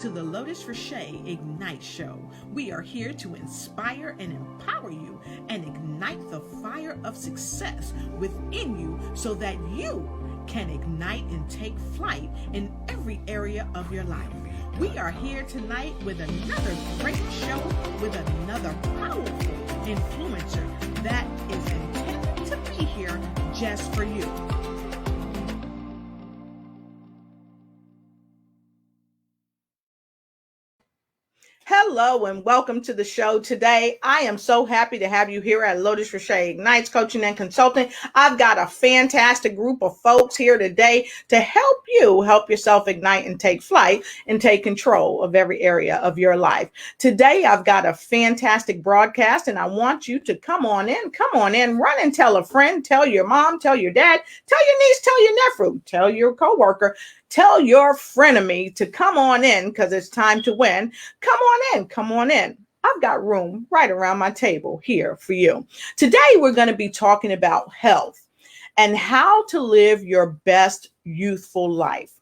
To the Lotus Roche Ignite Show. We are here to inspire and empower you and ignite the fire of success within you so that you can ignite and take flight in every area of your life. We are here tonight with another great show with another powerful influencer that is intended to be here just for you. Hello and welcome to the show today. I am so happy to have you here at Lotus Roche Ignites Coaching and Consulting. I've got a fantastic group of folks here today to help you help yourself ignite and take flight and take control of every area of your life. Today, I've got a fantastic broadcast and I want you to come on in, run and tell a friend, tell your mom, tell your dad, tell your niece, tell your nephew, tell your coworker, tell your frenemy to come on in because it's time to win. Come on in. I've got room right around my table here for you. Today, we're going to be talking about health and how to live your best youthful life.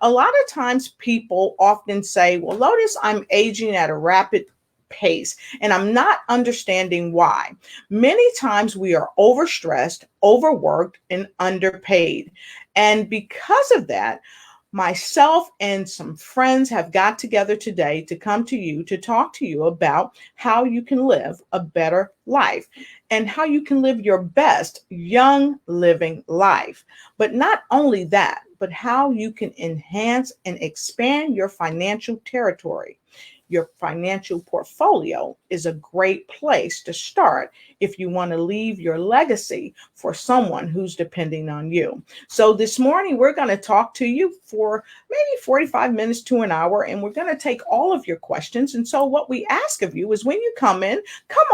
A lot of times people often say, well, Lotus, I'm aging at a rapid pace and I'm not understanding why. Many times we are overstressed, overworked, and underpaid. And because of that, myself and some friends have got together today to come to you to talk to you about how you can live a better life and how you can live your best young living life. But not only that, but how you can enhance and expand your financial territory. Your financial portfolio is a great place to start if you want to leave your legacy for someone who's depending on you. So this morning, we're going to talk to you for maybe 45 minutes to an hour, and we're going to take all of your questions. And so what we ask of you is when you come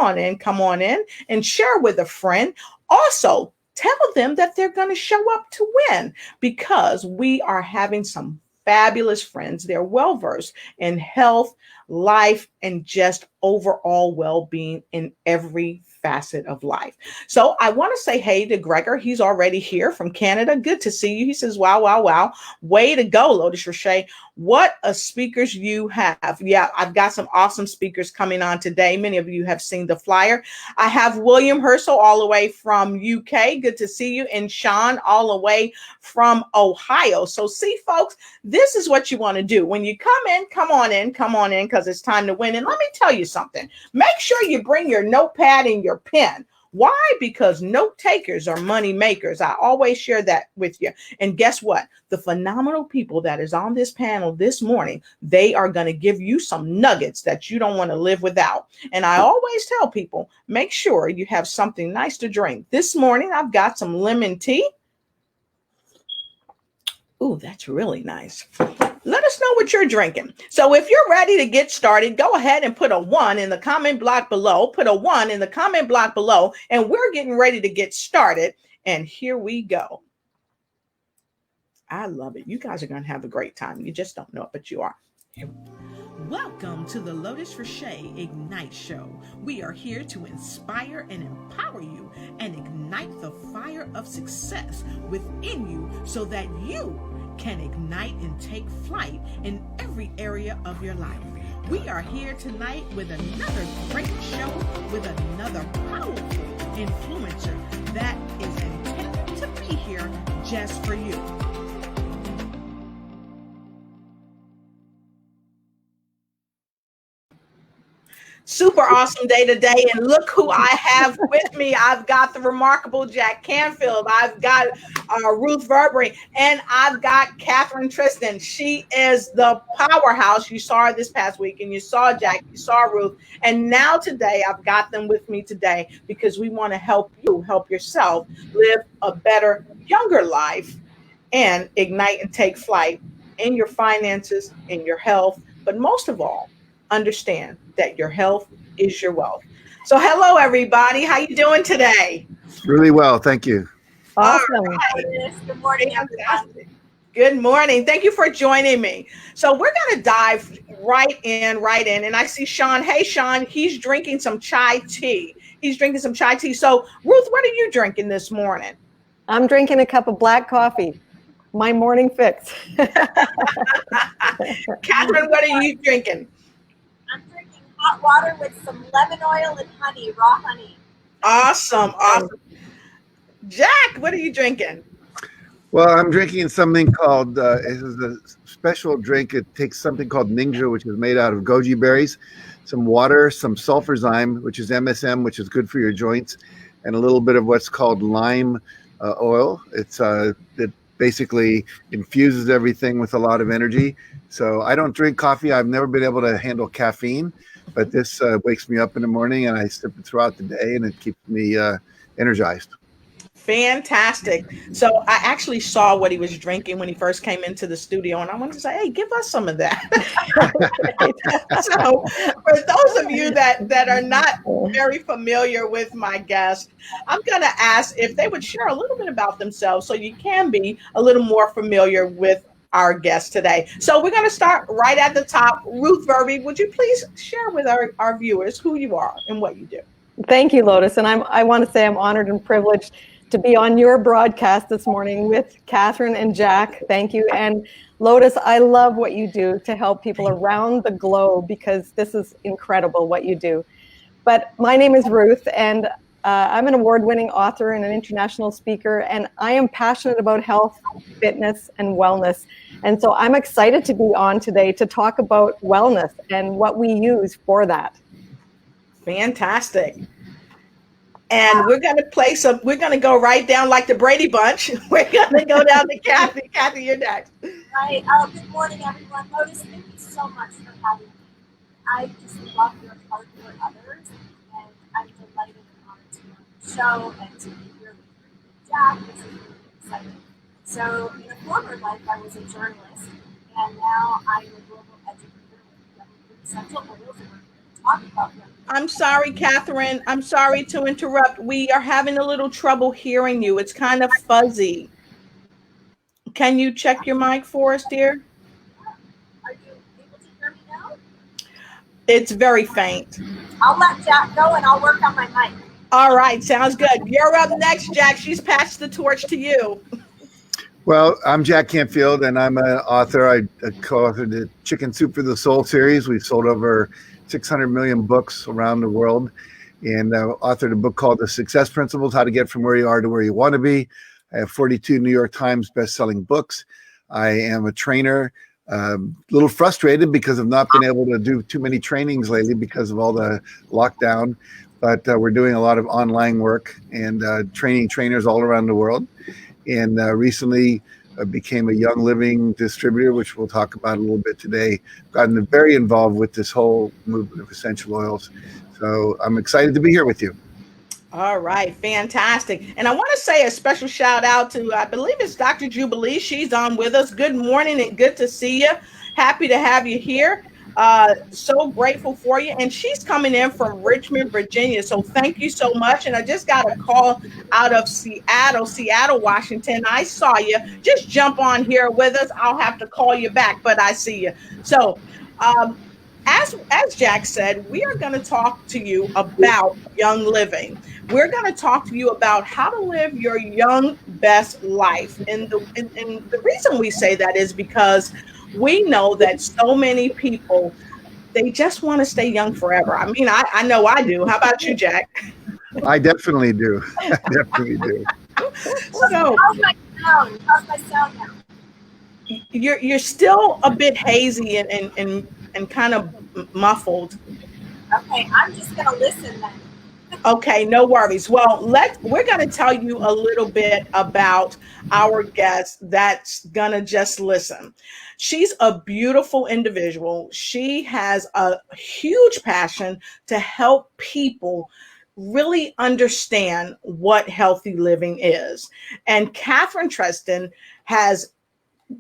on in and share with a friend. Also, tell them that they're going to show up to win because we are having some fabulous friends. They're well-versed in health, life, and just overall well-being in every facet of life. So I want to say hey to Gregor. He's already here from Canada. Good to see you. He says, wow. Way to go, Lotus Roche. What a speakers you have. Yeah, I've got some awesome speakers coming on today. Many of you have seen the flyer. I have William Herschel all the way from UK. Good to see you. And Sean all the way from Ohio. So see, folks, this is what you want to do. When you come on in, because it's time to win. And let me tell you something. Make sure you bring your notepad and your pen. Why? Because note takers are money makers. I always share that with you. And guess what? The phenomenal people that is on this panel this morning, they are going to give you some nuggets that you don't want to live without. And I always tell people, make sure you have something nice to drink. This morning, I've got some lemon tea. Ooh, that's really nice. Let us know what you're drinking. So if you're ready to get started, go ahead and put a 1 in the comment block below. Put a 1 in the comment block below, and we're getting ready to get started. And here we go. I love it. You guys are going to have a great time. You just don't know it, but you are. Welcome to the Lotus Roche Ignite Show. We are here to inspire and empower you and ignite the fire of success within you so that you can ignite and take flight in every area of your life. We are here tonight with another great show with another powerful influencer that is intended to be here just for you. Super awesome day today. And look who I have with me. I've got the remarkable Jack Canfield. I've got Ruth Verbery. And I've got Catherine Tristan. She is the powerhouse. You saw her this past week. And you saw Jack. You saw Ruth. And now today, I've got them with me today because we want to help you, help yourself live a better, younger life and ignite and take flight in your finances, in your health. But most of all, understand that your health is your wealth. So hello, everybody. How you doing today? Really well. Thank you. Awesome. Right. Good morning, everybody. Good morning. Thank you for joining me. So we're going to dive right in. And I see Sean. Hey, Sean, he's drinking some chai tea. So Ruth, what are you drinking this morning? I'm drinking a cup of black coffee. My morning fix. Catherine, what are you drinking? I'm drinking hot water with some lemon oil and honey, raw honey. Awesome. Jack, what are you drinking? Well, I'm drinking something called, it is a special drink. It takes something called Ninja, which is made out of goji berries, some water, some sulfurzyme, which is MSM, which is good for your joints, and a little bit of what's called lime oil. It basically infuses everything with a lot of energy. So I don't drink coffee. I've never been able to handle caffeine, but this wakes me up in the morning, and I sip it throughout the day, and it keeps me energized. Fantastic. So I actually saw what he was drinking when he first came into the studio, and I wanted to say, hey, give us some of that. So for those of you that are not very familiar with my guest, I'm going to ask if they would share a little bit about themselves so you can be a little more familiar with our guest today. So we're going to start right at the top. Ruth Verby, would you please share with our viewers who you are and what you do? Thank you, Lotus. And I want to say I'm honored and privileged to be on your broadcast this morning with Catherine and Jack. Thank you. And Lotus, I love what you do to help people around the globe, because this is incredible what you do. But my name is Ruth, and I'm an award-winning author and an international speaker, and I am passionate about health, fitness, and wellness. And so I'm excited to be on today to talk about wellness and what we use for that. Fantastic. And we're going to we're going to go right down like the Brady Bunch. We're going to go down to Kathy. Kathy, you're next. Right. Good morning, everyone. Lotus, thank you so much for having me. I just love your heart for others, and I'm delighted and honored to be on the show and to be here with Jack. This is really exciting. So, in a former life, I was a journalist, and now I'm a global educator with essential oils, and we're going to talk about them. I'm sorry, Catherine. I'm sorry to interrupt. We are having a little trouble hearing you. It's kind of fuzzy. Can you check your mic for us, dear? Are you able to hear me now? It's very faint. I'll let Jack go, and I'll work on my mic. All right, sounds good. You're up next, Jack. She's passed the torch to you. Well, I'm Jack Canfield, and I'm an author. I co-authored the Chicken Soup for the Soul series. We've sold over 600 million books around the world, and authored a book called The Success Principles, How to Get From Where You Are to Where You Want to Be. I have 42 New York Times best-selling books. I am a trainer, a little frustrated because I've not been able to do too many trainings lately because of all the lockdown, but we're doing a lot of online work and training trainers all around the world. And recently became a Young Living distributor, which we'll talk about a little bit today. Gotten very involved with this whole movement of essential oils. So I'm excited to be here with you. All right, fantastic. And I want to say a special shout out to, I believe it's Dr. Jubilee. She's on with us. Good morning and good to see you. Happy to have you here. So grateful for you. And she's coming in from Richmond, Virginia. So thank you so much. And I just got a call out of Seattle, Washington. I saw you. Just jump on here with us. I'll have to call you back, but I see you. So as Jack said, we are going to talk to you about young living. We're going to talk to you about how to live your young best life. And the reason we say that is because we know that so many people, they just want to stay young forever. I mean, I know I do. How about you, Jack? I definitely do. I definitely do. So, how's my sound? How's my sound now? You're still a bit hazy and kind of muffled. Okay, I'm just gonna listen then. Okay, no worries. Well, we're going to tell you a little bit about our guest that's going to just listen. She's a beautiful individual. She has a huge passion to help people really understand what healthy living is. And Catherine Treston has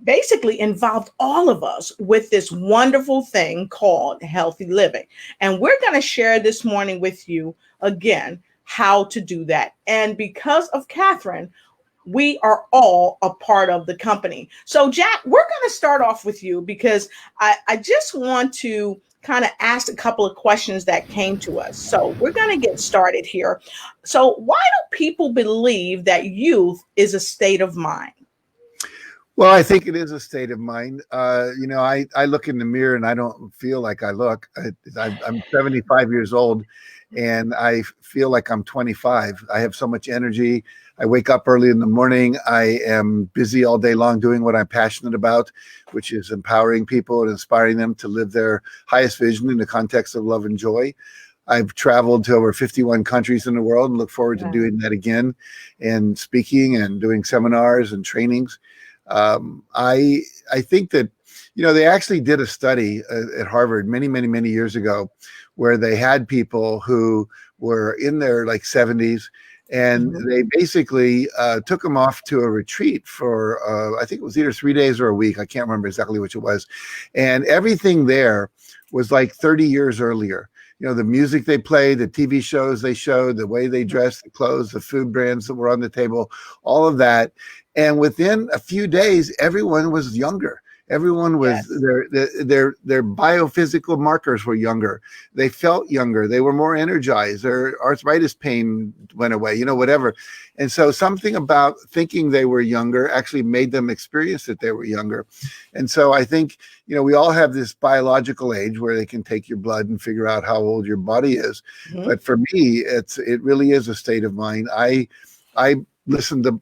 basically involved all of us with this wonderful thing called healthy living. And we're going to share this morning with you again how to do that. And because of Catherine, we are all a part of the company. So Jack, we're going to start off with you because I just want to kind of ask a couple of questions that came to us. So we're going to get started here. So why do people believe that youth is a state of mind? Well, I think it is a state of mind. I look in the mirror and I don't feel like I look. I'm 75 years old and I feel like I'm 25. I have so much energy. I wake up early in the morning. I am busy all day long doing what I'm passionate about, which is empowering people and inspiring them to live their highest vision in the context of love and joy. I've traveled to over 51 countries in the world and look forward to doing that again and speaking and doing seminars and trainings. I think that, they actually did a study at Harvard many years ago where they had people who were in their like 70s and they basically took them off to a retreat for, I think it was either 3 days or a week. I can't remember exactly which it was. And everything there was like 30 years earlier. The music they played, the TV shows they showed, the way they dressed, the clothes, the food brands that were on the table, all of that. And within a few days, everyone was younger. Everyone was their biophysical markers were younger. They felt younger. They were more energized. Their arthritis pain went away, whatever. And so something about thinking they were younger actually made them experience that they were younger. And so I think, we all have this biological age where they can take your blood and figure out how old your body is. But for me, it really is a state of mind. I listen to,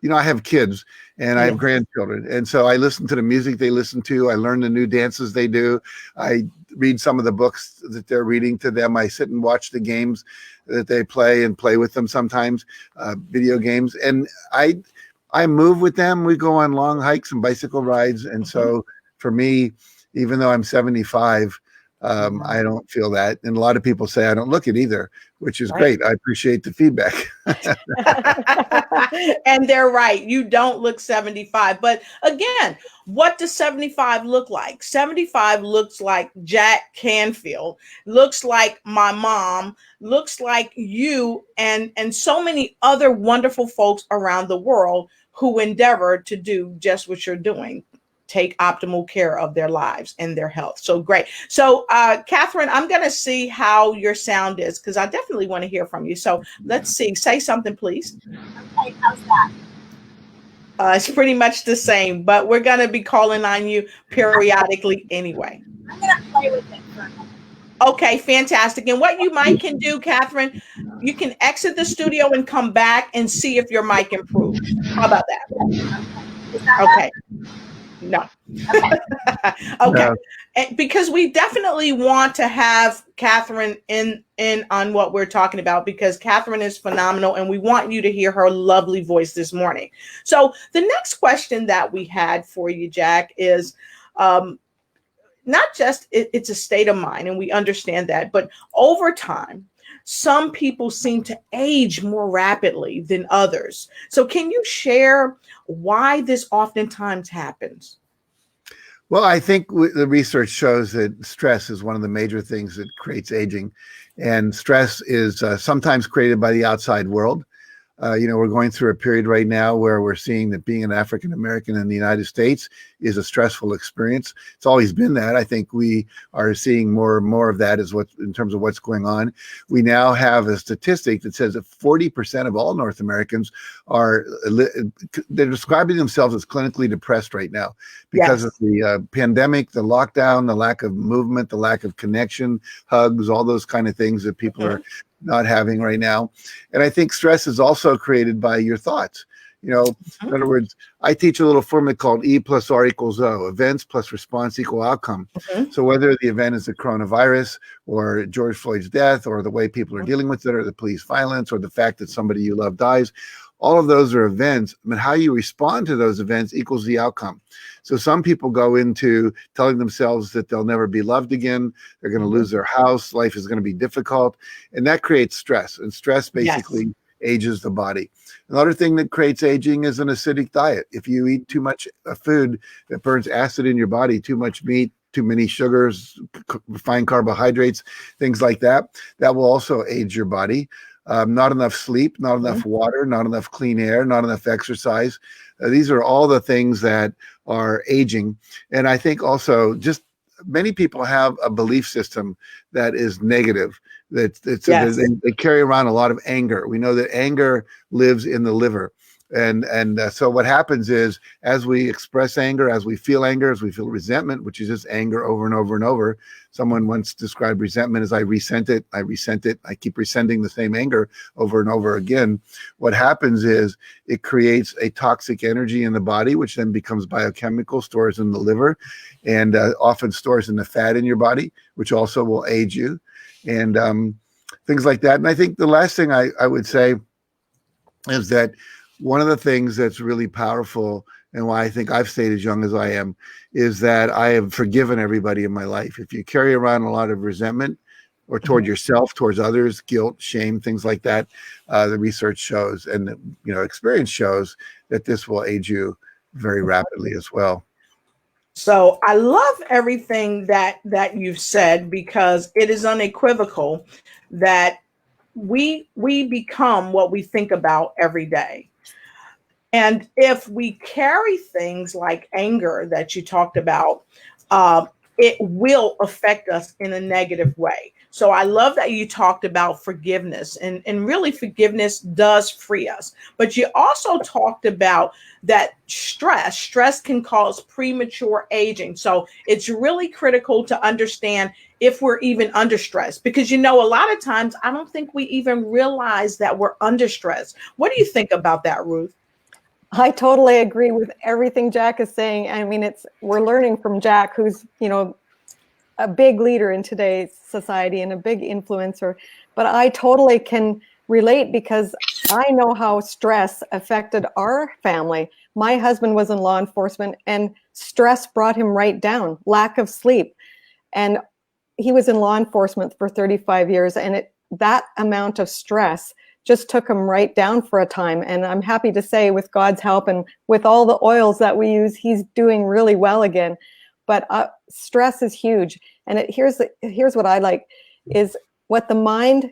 I have kids and I have grandchildren. And so I listen to the music they listen to. I learn the new dances they do. I read some of the books that they're reading to them. I sit and watch the games that they play and play with them sometimes, video games. And I move with them. We go on long hikes and bicycle rides. And so for me, even though I'm 75, I don't feel that. And a lot of people say I don't look it either, which is great. I appreciate the feedback. And they're right. You don't look 75. But again, what does 75 look like? 75 looks like Jack Canfield, looks like my mom, looks like you and so many other wonderful folks around the world who endeavor to do just what you're doing. Take optimal care of their lives and their health. So great. So Catherine, I'm going to see how your sound is because I definitely want to hear from you. So let's see. Say something, please. Okay, how's that? It's pretty much the same, but we're going to be calling on you periodically anyway. I'm going to play with it for a minute. Okay, fantastic. And what you might can do, Catherine, you can exit the studio and come back and see if your mic improves. How about that? Okay. No. Okay. And because we definitely want to have Catherine in on what we're talking about because Catherine is phenomenal and we want you to hear her lovely voice this morning. So the next question that we had for you, Jack, is not just it's a state of mind and we understand that, but over time, some people seem to age more rapidly than others. So can you share why this oftentimes happens? Well, I think the research shows that stress is one of the major things that creates aging. And stress is sometimes created by the outside world. We're going through a period right now where we're seeing that being an African American in the United States is a stressful experience. It's always been that. I think we are seeing more and more of that in terms of what's going on. We now have a statistic that says that 40% of all North Americans they're describing themselves as clinically depressed right now because of the pandemic, the lockdown, the lack of movement, the lack of connection, hugs, all those kind of things that people are not having right now. And I think stress is also created by your thoughts. In other words, I teach a little formula called E plus R equals O, events plus response equal outcome. So whether the event is the coronavirus or George Floyd's death or the way people are dealing with it or the police violence or the fact that somebody you love dies, all of those are events, but how you respond to those events equals the outcome. So some people go into telling themselves that they'll never be loved again. They're going to lose their house. Life is going to be difficult. And that creates stress. And stress basically ages the body. Another thing that creates aging is an acidic diet. If you eat too much food that burns acid in your body, too much meat, too many sugars, refined carbohydrates, things like that, that will also age your body. Not enough sleep, not enough water, not enough clean air, not enough exercise. These are all the things that are aging. And I think also just many people have a belief system that is negative. They carry around a lot of anger. We know that anger lives in the liver. So what happens is, as we express anger, as we feel resentment, which is just anger over and over and over. Someone once described resentment as I resent it, I keep resenting the same anger over and over again. What happens is it creates a toxic energy in the body, which then becomes biochemical, stores in the liver, and often stores in the fat in your body, which also will age you, and things like that. And I think the last thing I would say is that one of the things that's really powerful, and why I think I've stayed as young as I am, is that I have forgiven everybody in my life. If you carry around a lot of resentment, or toward yourself, towards others, guilt, shame, things like that, the research shows, and experience shows, that this will age you very rapidly as well. So I love everything that you've said, because it is unequivocal that we become what we think about every day. And if we carry things like anger that you talked about, it will affect us in a negative way. So I love that you talked about forgiveness, and really forgiveness does free us. But you also talked about that stress can cause premature aging. So it's really critical to understand if we're even under stress, because a lot of times I don't think we even realize that we're under stress. What do you think about that, Ruth? I totally agree with everything Jack is saying. I mean, we're learning from Jack, who's, a big leader in today's society and a big influencer. But I totally can relate, because I know how stress affected our family. My husband was in law enforcement, and stress brought him right down, lack of sleep. And he was in law enforcement for 35 years, and that amount of stress just took him right down for a time. And I'm happy to say, with God's help and with all the oils that we use, he's doing really well again. But stress is huge. And here's what I like, is what the mind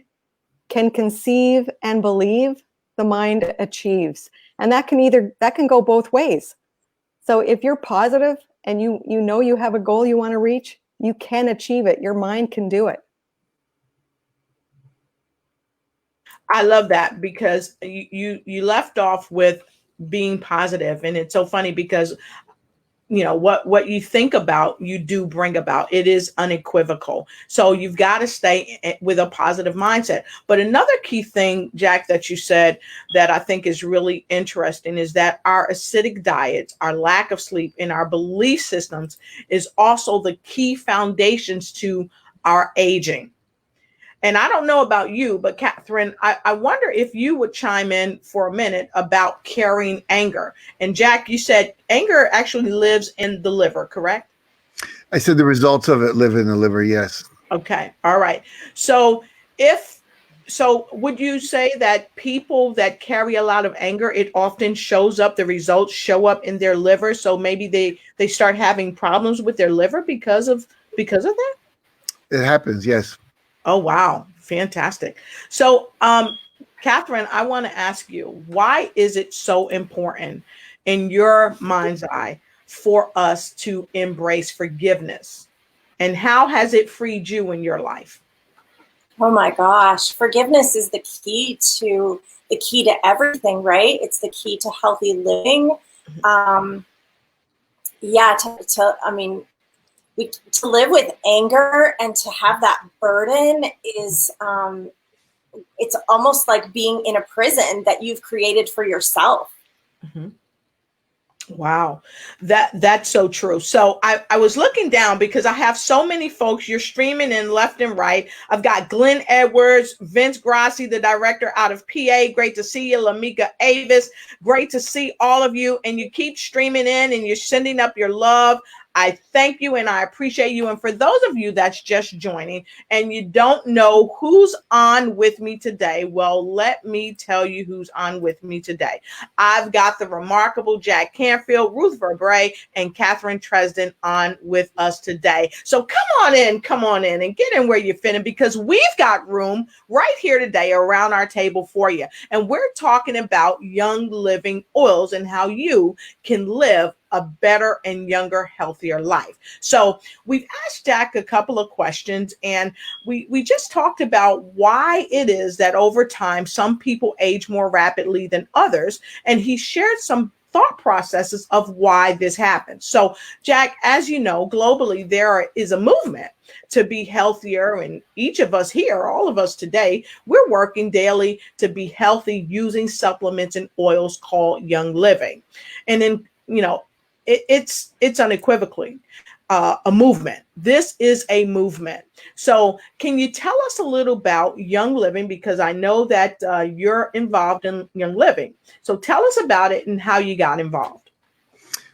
can conceive and believe, the mind achieves. And that can go both ways. So if you're positive and you have a goal you want to reach, you can achieve it. Your mind can do it. I love that, because you left off with being positive, and it's so funny because what you think about, you do bring about. It is unequivocal. So you've got to stay with a positive mindset. But another key thing, Jack, that you said that I think is really interesting is that our acidic diets, our lack of sleep, and our belief systems is also the key foundations to our aging. And I don't know about you, but Catherine, I wonder if you would chime in for a minute about carrying anger. And Jack, you said anger actually lives in the liver, correct? I said the results of it live in the liver, yes. Okay, all right. So would you say that people that carry a lot of anger, it often the results show up in their liver? So maybe they start having problems with their liver because of that? It happens, yes. Oh, wow. Fantastic. So, Catherine, I want to ask you, why is it so important in your mind's eye for us to embrace forgiveness? And how has it freed you in your life? Oh my gosh. Forgiveness is the key to everything, right? It's the key to healthy living. To live with anger and to have that burden is, it's almost like being in a prison that you've created for yourself. Mm-hmm. Wow. That's so true. So I was looking down because I have so many folks. You're streaming in left and right. I've got Glenn Edwards, Vince Grassi, the director out of PA. Great to see you. Lamika Avis. Great to see all of you. And you keep streaming in and you're sending up your love. I thank you and I appreciate you. And for those of you that's just joining and you don't know who's on with me today, well, let me tell you who's on with me today. I've got the remarkable Jack Canfield, Ruth Verbrae, and Catherine Tresden on with us today. So come on in and get in where you're fitting, because we've got room right here today around our table for you. And we're talking about young living oils and how you can live a better and younger, healthier life. So we've asked Jack a couple of questions, and we just talked about why it is that over time some people age more rapidly than others, and he shared some thought processes of why this happens. So, Jack, as you know, globally there is a movement to be healthier, and each of us here, all of us today, we're working daily to be healthy using supplements and oils called Young Living. And then, it's unequivocally a movement. This is a movement. So can you tell us a little about Young Living? Because I know that you're involved in Young Living. So tell us about it and how you got involved.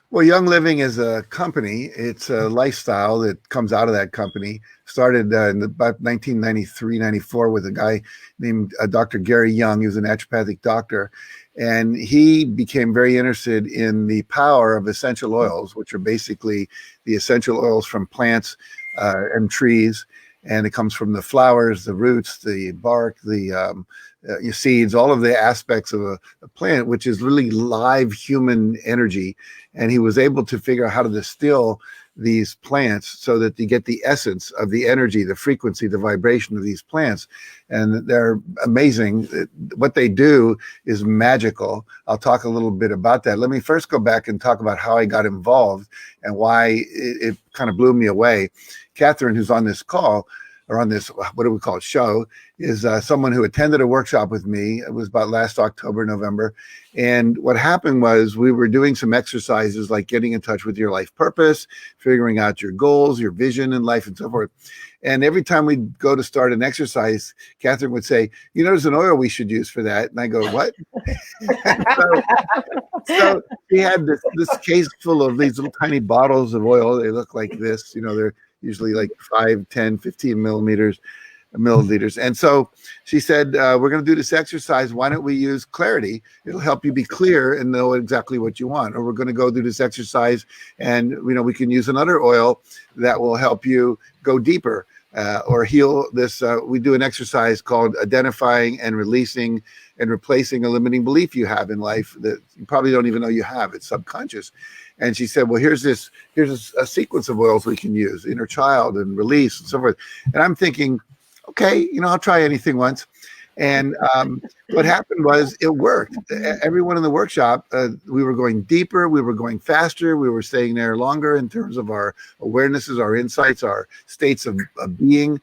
Well, Young Living is a company. It's a lifestyle that comes out of that company. Started in about 1993, 94 with a guy named Dr. Gary Young. He was a naturopathic doctor. And he became very interested in the power of essential oils, which are basically the essential oils from plants and trees. And it comes from the flowers, the roots, the bark, the seeds, all of the aspects of a plant, which is really live human energy. And he was able to figure out how to distill these plants so that you get the essence of the energy, the frequency, the vibration of these plants. And they're amazing. What they do is magical. I'll talk a little bit about that. Let me first go back and talk about how I got involved and why it kind of blew me away. Catherine, who's on this call, or on this, what do we call it, show, is someone who attended a workshop with me. It was about last October, November. And what happened was we were doing some exercises like getting in touch with your life purpose, figuring out your goals, your vision in life, and so forth. And every time we'd go to start an exercise, Catherine would say, there's an oil we should use for that. And I go, what? so we had this case full of these little tiny bottles of oil. They look like this, they're usually like 5, 10, 15 milliliters. And so she said, we're going to do this exercise. Why don't we use clarity? It'll help you be clear and know exactly what you want. Or we're going to go do this exercise and, we can use another oil that will help you go deeper or heal this. We do an exercise called identifying and releasing and replacing a limiting belief you have in life that you probably don't even know you have. It's subconscious. And she said, well, here's a sequence of oils we can use, inner child and release and so forth. And I'm thinking, okay, I'll try anything once. And what happened was it worked. Everyone in the workshop, we were going deeper, we were going faster, we were staying there longer in terms of our awarenesses, our insights, our states of being.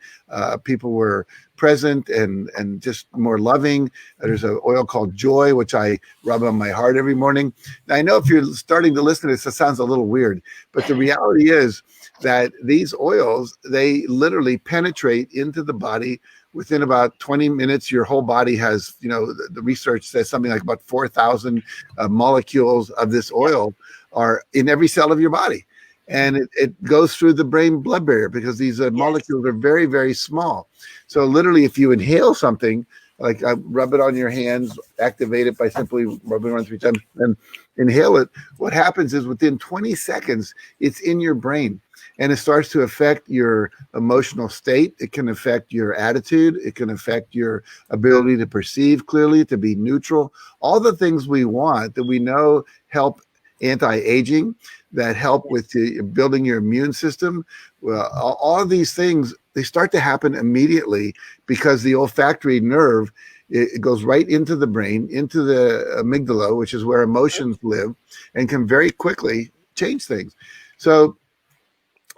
People were present and just more loving. There's an oil called Joy, which I rub on my heart every morning. Now, I know if you're starting to listen to this, it sounds a little weird, but the reality is that these oils, they literally penetrate into the body. Within about 20 minutes, your whole body has, the research says something like about 4,000 molecules of this oil are in every cell of your body. And it goes through the brain-blood barrier because these molecules are very, very small. So literally, if you inhale something, like rub it on your hands, activate it by simply rubbing it on 3 times, and inhale it, what happens is within 20 seconds, it's in your brain. And it starts to affect your emotional state. It can affect your attitude. It can affect your ability to perceive clearly, to be neutral. All the things we want that we know help anti-aging, that help with building your immune system. Well, all of these things, they start to happen immediately because the olfactory nerve, it goes right into the brain, into the amygdala, which is where emotions live, and can very quickly change things. So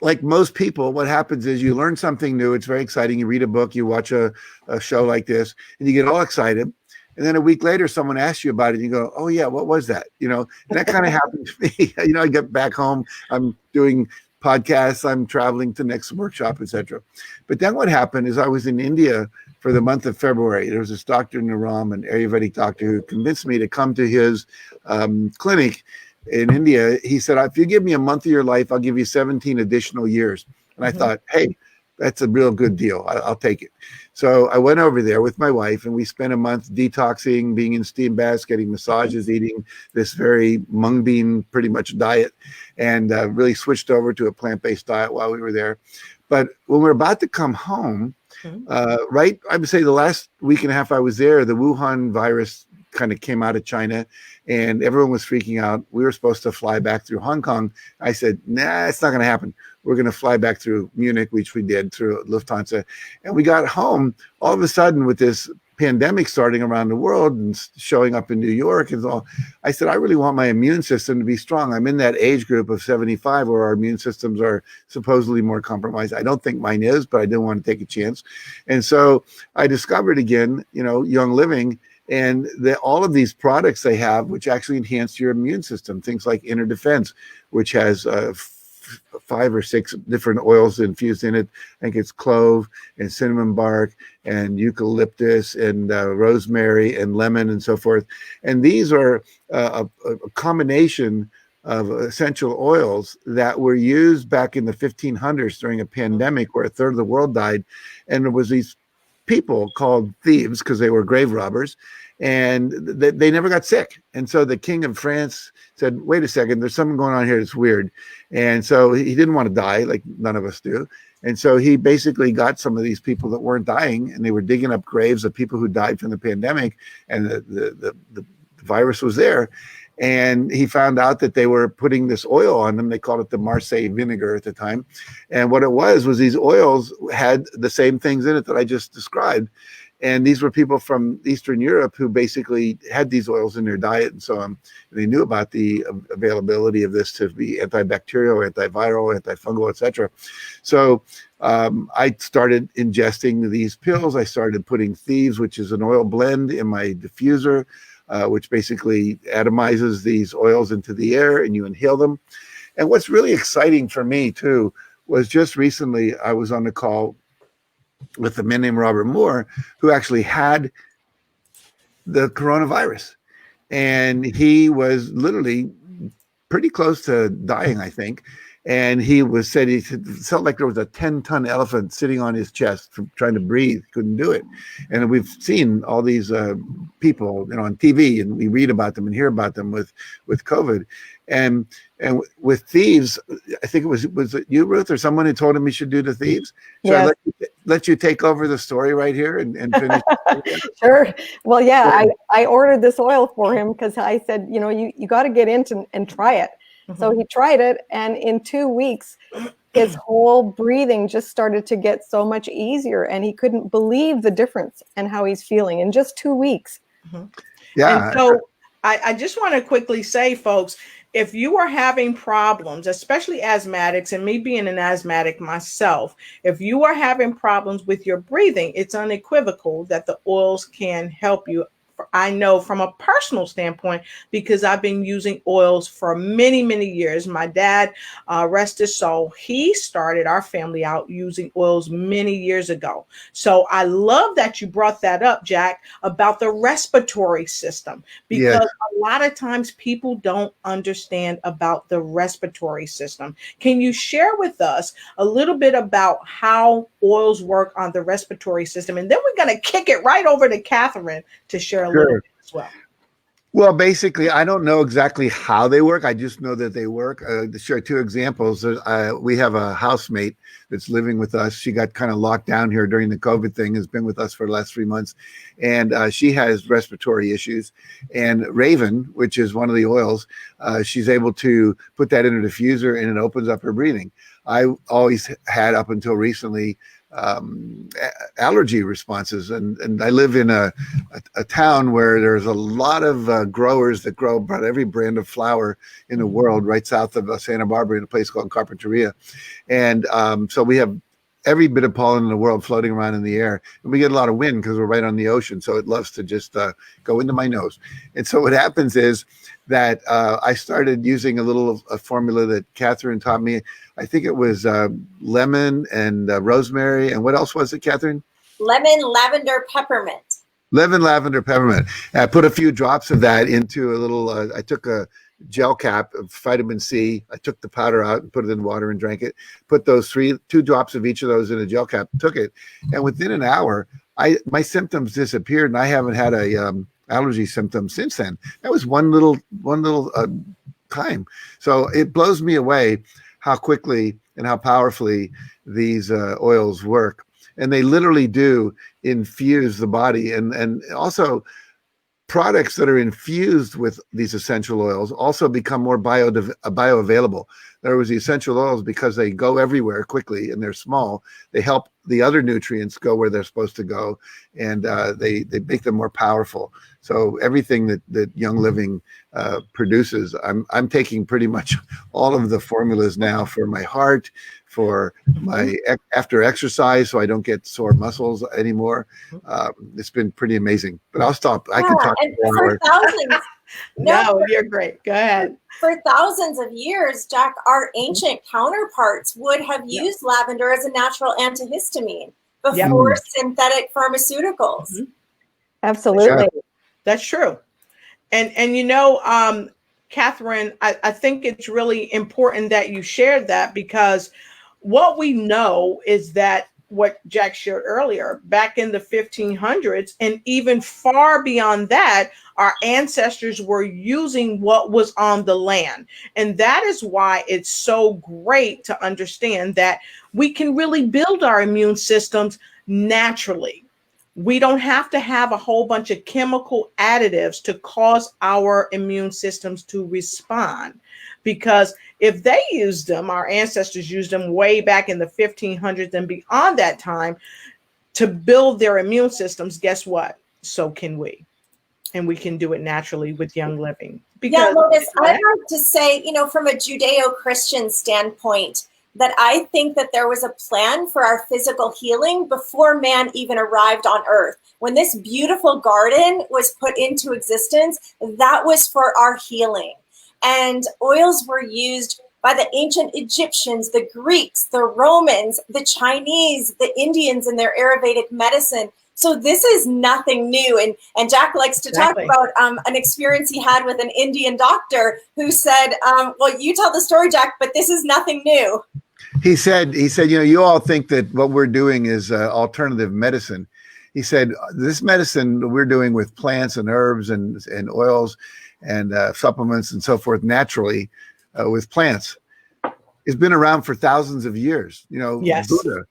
like most people, what happens is you learn something new. It's very exciting. You read a book, you watch a show like this, and you get all excited. And then a week later, someone asks you about it, and you go, oh, yeah, what was that? And that kind of happened to me. I get back home, I'm doing podcasts, I'm traveling to next workshop, etc. But then what happened is I was in India for the month of February. There was this Dr. Naram, an Ayurvedic doctor, who convinced me to come to his clinic in India. He said, if you give me a month of your life, I'll give you 17 additional years. And I thought, hey, that's a real good deal. I'll take it. So I went over there with my wife, and we spent a month detoxing, being in steam baths, getting massages, eating this very mung bean pretty much diet, and really switched over to a plant-based diet while we were there. But when we were about to come home, I would say the last week and a half I was there, the Wuhan virus kind of came out of China, and everyone was freaking out. We were supposed to fly back through Hong Kong. I said, nah, it's not going to happen. We're going to fly back through Munich, which we did through Lufthansa. And we got home all of a sudden with this pandemic starting around the world and showing up in New York and all. I said, I really want my immune system to be strong. I'm in that age group of 75 where our immune systems are supposedly more compromised. I don't think mine is, but I didn't want to take a chance. And so I discovered again, Young Living, and all of these products they have, which actually enhance your immune system, things like Inner Defense, which has 5 or 6 different oils infused in it. I think it's clove and cinnamon bark and eucalyptus and rosemary and lemon and so forth. And these are a combination of essential oils that were used back in the 1500s during a pandemic where a third of the world died. And there was these people called thieves because they were grave robbers, and they never got sick. And so the king of France said, wait a second, there's something going on here that's weird. And so he didn't want to die, like none of us do. And so he basically got some of these people that weren't dying, and they were digging up graves of people who died from the pandemic, and the virus was there. And he found out that they were putting this oil on them. They called it the Marseille vinegar at the time. And what it was these oils had the same things in it that I just described. And these were people from Eastern Europe who basically had these oils in their diet and so on. And they knew about the availability of this to be antibacterial, antiviral, antifungal, etc. So I started ingesting these pills. I started putting Thieves, which is an oil blend, in my diffuser, which basically atomizes these oils into the air and you inhale them. And what's really exciting for me too was just recently I was on the call with a man named Robert Moore, who actually had the coronavirus. And he was literally pretty close to dying, I think. And he felt like there was a 10-ton elephant sitting on his chest from trying to breathe. Couldn't do it. And we've seen all these people, on TV, and we read about them and hear about them with COVID. And with Thieves, I think was it you, Ruth, or someone who told him he should do the Thieves? So Yes. I let you take over the story right here and finish. Sure. Well, yeah, I ordered this oil for him because I said, you got to get into and try it. Mm-hmm. So he tried it, and in 2 weeks, his whole breathing just started to get so much easier, and he couldn't believe the difference and how he's feeling in just 2 weeks. Mm-hmm. Yeah. And so I just want to quickly say, folks, if you are having problems, especially asthmatics, and me being an asthmatic myself, if you are having problems with your breathing, it's unequivocal that the oils can help you. I know from a personal standpoint, because I've been using oils for many, many years. My dad, rest his soul, he started our family out using oils many years ago. So I love that you brought that up, Jack, about the respiratory system, because a lot of times people don't understand about the respiratory system. Can you share with us a little bit about how oils work on the respiratory system? And then we're going to kick it right over to Catherine to share a little bit as well. Well, basically, I don't know exactly how they work. I just know that they work. To share 2 examples, we have a housemate that's living with us. She got kind of locked down here during the COVID thing, has been with us for the last 3 months. And she has respiratory issues. And Raven, which is one of the oils, she's able to put that in a diffuser and it opens up her breathing. I always had, up until recently, allergy responses, and I live in a town where there's a lot of growers that grow about every brand of flower in the world, right south of Santa Barbara in a place called Carpinteria. And so we have every bit of pollen in the world floating around in the air, and we get a lot of wind because we're right on the ocean, so it loves to just go into my nose. And so what happens is that I started using a formula that Catherine taught me. I think it was lemon and rosemary. And what else was it, Catherine? Lemon, lavender, peppermint. Lemon, lavender, peppermint. And I put a few drops of that into a little, I took a gel cap of vitamin C. I took the powder out and put it in water and drank it. Put those 2 drops of each of those in a gel cap, took it. And within an hour, my symptoms disappeared, and I haven't had a allergy symptom since then. That was one little time. So it blows me away how quickly and how powerfully these oils work. And they literally do infuse the body. And also, products that are infused with these essential oils also become more bioavailable. In other words, the essential oils, because they go everywhere quickly and they're small, they help the other nutrients go where they're supposed to go, and they make them more powerful. So everything that Young Living produces, I'm taking pretty much all of the formulas now for my heart, for my after exercise, so I don't get sore muscles anymore. It's been pretty amazing. But I'll stop. I can talk for thousands. No, you're great. Go ahead. For thousands of years, Jack, our ancient counterparts would have used lavender as a natural antihistamine before synthetic pharmaceuticals. Absolutely. That's true. And you know, Catherine, I think it's really important that you shared that, because what we know is that what Jack shared earlier, back in the 1500s and even far beyond that, our ancestors were using what was on the land. And that is why it's so great to understand that we can really build our immune systems naturally. We don't have to have a whole bunch of chemical additives to cause our immune systems to respond. Because if they used them, our ancestors used them way back in the 1500s and beyond that time to build their immune systems, guess what? So can we. And we can do it naturally with Young Living. Because, Lotus, I'd like to say, you know, from a Judeo-Christian standpoint, that I think that there was a plan for our physical healing before man even arrived on earth. When this beautiful garden was put into existence, that was for our healing. And oils were used by the ancient Egyptians, the Greeks, the Romans, the Chinese, the Indians in their Ayurvedic medicine. So this is nothing new. And Jack likes to talk about an experience he had with an Indian doctor who said, well, you tell the story, Jack, but this is nothing new. He said, you know, you all think that what we're doing is alternative medicine. He said, this medicine we're doing with plants and herbs and oils and supplements and so forth naturally with plants has been around for thousands of years. You know, Buddha,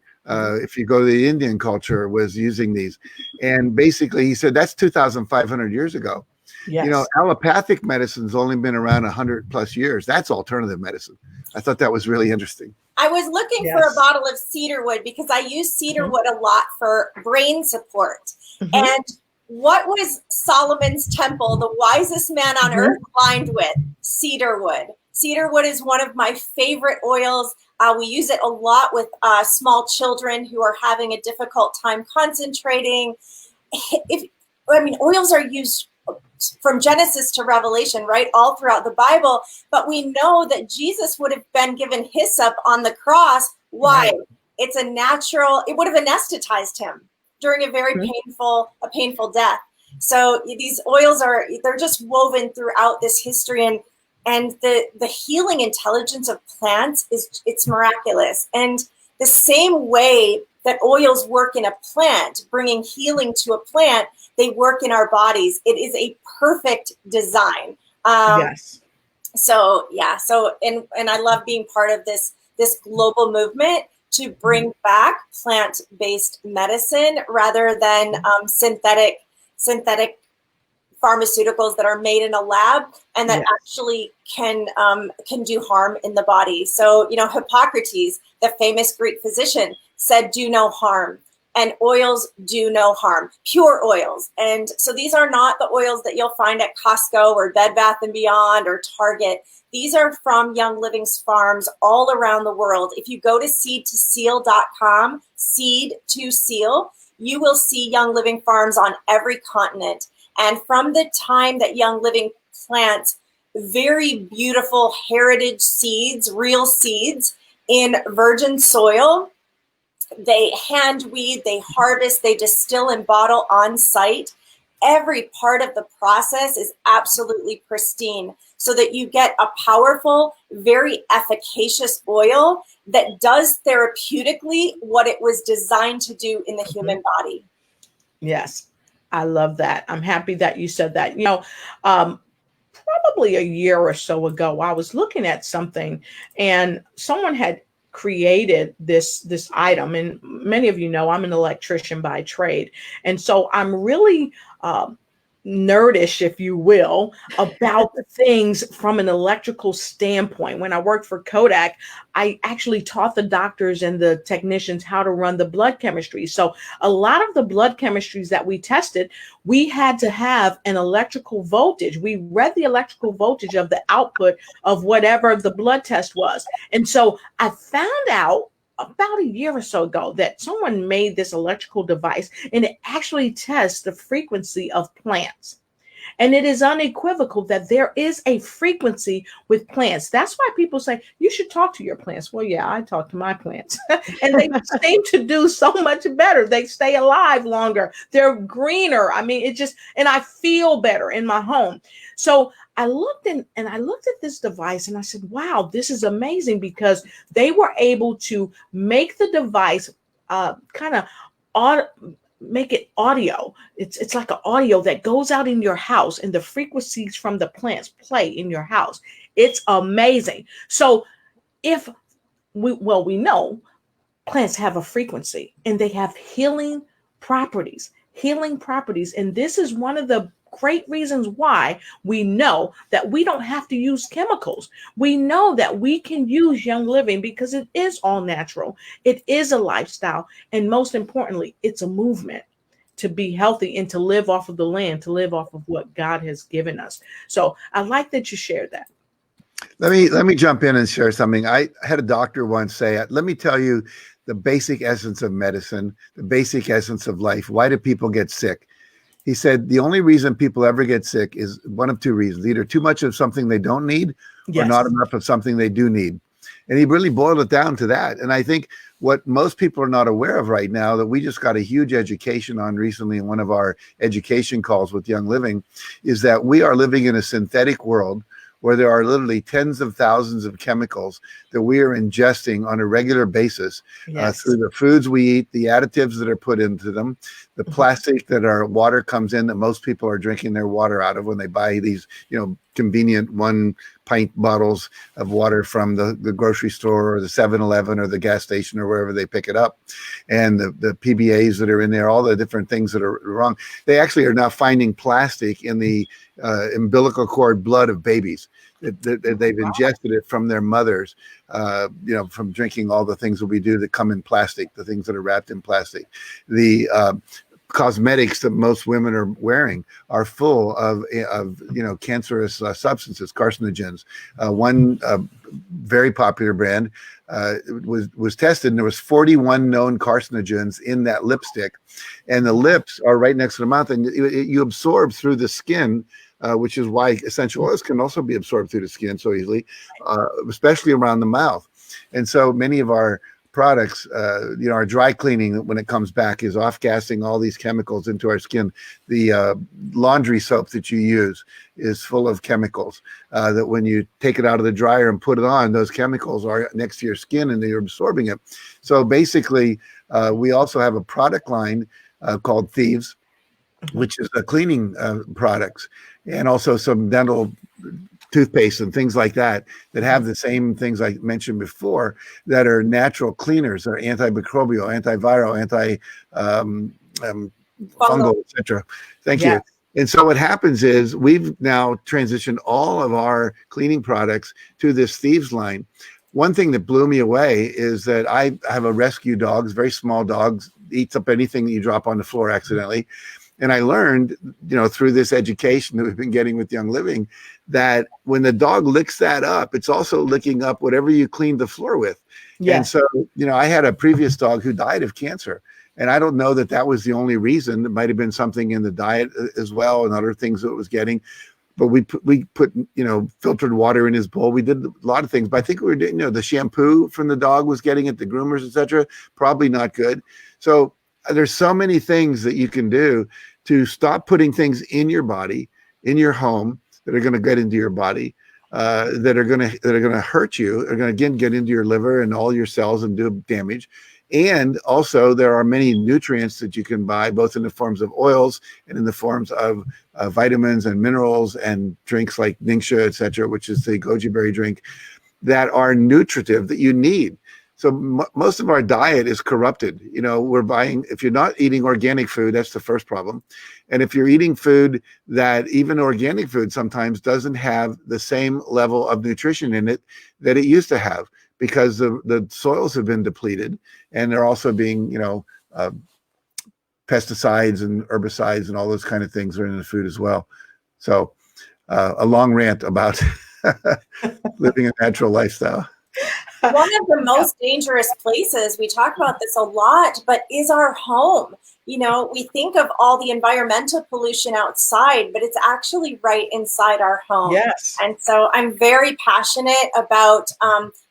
if you go to the Indian culture, was using these. And basically, he said that's 2,500 years ago. You know, allopathic medicine's only been around 100 plus years. That's alternative medicine. I thought that was really interesting. I was looking for a bottle of cedarwood because I use cedarwood a lot for brain support. And what was Solomon's temple, the wisest man on earth, lined with? Cedarwood. Cedarwood is one of my favorite oils. We use it a lot with small children who are having a difficult time concentrating. Oils are used from Genesis to Revelation, right? All throughout the Bible. But we know that Jesus would have been given hyssop on the cross. Why? It's a natural, it would have anesthetized him during a very painful death. So these oils they're just woven throughout this history, and the healing intelligence of plants it's miraculous. And the same way that oils work in a plant, bringing healing to a plant, they work in our bodies. It is a perfect design. So I love being part of this global movement to bring back plant-based medicine rather than synthetic pharmaceuticals that are made in a lab and that actually can do harm in the body. So, you know, Hippocrates, the famous Greek physician, said, do no harm. And oils do no harm, pure oils. And so these are not the oils that you'll find at Costco or Bed Bath & Beyond or Target. These are from Young Living's farms all around the world. If you go to seed2seal.com, seed to seal, you will see Young Living farms on every continent. And from the time that Young Living plants very beautiful heritage seeds, real seeds in virgin soil, they hand weed, they harvest, they distill and bottle on site. Every part of the process is absolutely pristine so that you get a powerful, very efficacious oil that does therapeutically what it was designed to do in the human body. Yes, I love that. I'm happy that you said that. You know, probably a year or so ago, I was looking at something and someone had created this item, and many of you know I'm an electrician by trade, and so I'm really nerdish, if you will, about things from an electrical standpoint. When I worked for Kodak, I actually taught the doctors and the technicians how to run the blood chemistry. So a lot of the blood chemistries that we tested, we had to have an electrical voltage. We read the electrical voltage of the output of whatever the blood test was. And so I found out about a year or so ago that someone made this electrical device, and it actually tests the frequency of plants. And it is unequivocal that there is a frequency with plants. That's why people say you should talk to your plants. Well, yeah, I talk to my plants, and they seem to do so much better. They stay alive longer. They're greener. I mean, it just, and I feel better in my home. So I looked and I looked at this device and I said, wow, this is amazing, because they were able to make the device make it audio. It's like an audio that goes out in your house, and the frequencies from the plants play in your house. It's amazing. So if we know plants have a frequency and they have healing properties. And this is one of the great reasons why we know that we don't have to use chemicals. We know that we can use Young Living because it is all natural. It is a lifestyle. And most importantly, it's a movement to be healthy and to live off of the land, to live off of what God has given us. So I like that you shared that. Let me jump in and share something. I had a doctor once say, let me tell you the basic essence of medicine, the basic essence of life. Why do people get sick? He said, the only reason people ever get sick is one of two reasons: either too much of something they don't need, or not enough of something they do need. And he really boiled it down to that. And I think what most people are not aware of right now, that we just got a huge education on recently in one of our education calls with Young Living, is that we are living in a synthetic world where there are literally tens of thousands of chemicals that we are ingesting on a regular basis through the foods we eat, the additives that are put into them, the plastic that our water comes in, that most people are drinking their water out of when they buy these, convenient 1 pint bottles of water from the grocery store or the 7-Eleven or the gas station or wherever they pick it up. And the PBAs that are in there, all the different things that are wrong. They actually are now finding plastic in the umbilical cord blood of babies. They've ingested it from their mothers, from drinking all the things that we do that come in plastic, the things that are wrapped in plastic. The cosmetics that most women are wearing are full of cancerous substances, carcinogens. One very popular brand was tested, and there was 41 known carcinogens in that lipstick, and the lips are right next to the mouth, and you absorb through the skin. Which is why essential oils can also be absorbed through the skin so easily, especially around the mouth. And so many of our products, our dry cleaning, when it comes back, is off-gassing all these chemicals into our skin. The laundry soap that you use is full of chemicals that when you take it out of the dryer and put it on, those chemicals are next to your skin and you're absorbing it. So basically, we also have a product line called Thieves, which is a cleaning products, and also some dental toothpaste and things like that have the same things I mentioned before, that are natural cleaners, are antimicrobial, antiviral, fungal, etc. Thank you. And so what happens is we've now transitioned all of our cleaning products to this Thieves line. One thing that blew me away is that I have a rescue dog, very small dogs, eats up anything that you drop on the floor accidentally. And I learned, through this education that we've been getting with Young Living, that when the dog licks that up, it's also licking up whatever you cleaned the floor with. And so, I had a previous dog who died of cancer. And I don't know that that was the only reason. It might have been something in the diet as well and other things that it was getting. But we put filtered water in his bowl. We did a lot of things. But I think we were doing, the shampoo from the dog was getting it, the groomers, etc. Probably not good. So there's so many things that you can do to stop putting things in your body, in your home, that are going to get into your body, that are going to hurt you, are going to again get into your liver and all your cells and do damage. And also, there are many nutrients that you can buy, both in the forms of oils and in the forms of vitamins and minerals and drinks like Ningxia, etc., which is the goji berry drink, that are nutritive, that you need. So most of our diet is corrupted. You know, we're buying, if you're not eating organic food, that's the first problem. And if you're eating food that even organic food sometimes doesn't have the same level of nutrition in it that it used to have, because the soils have been depleted, and they're also being, you know, pesticides and herbicides and all those kind of things are in the food as well. So a long rant about living a natural lifestyle. One of the most dangerous places, we talk about this a lot, but is our home. You know, we think of all the environmental pollution outside, but it's actually right inside our home. Yes. And so I'm very passionate about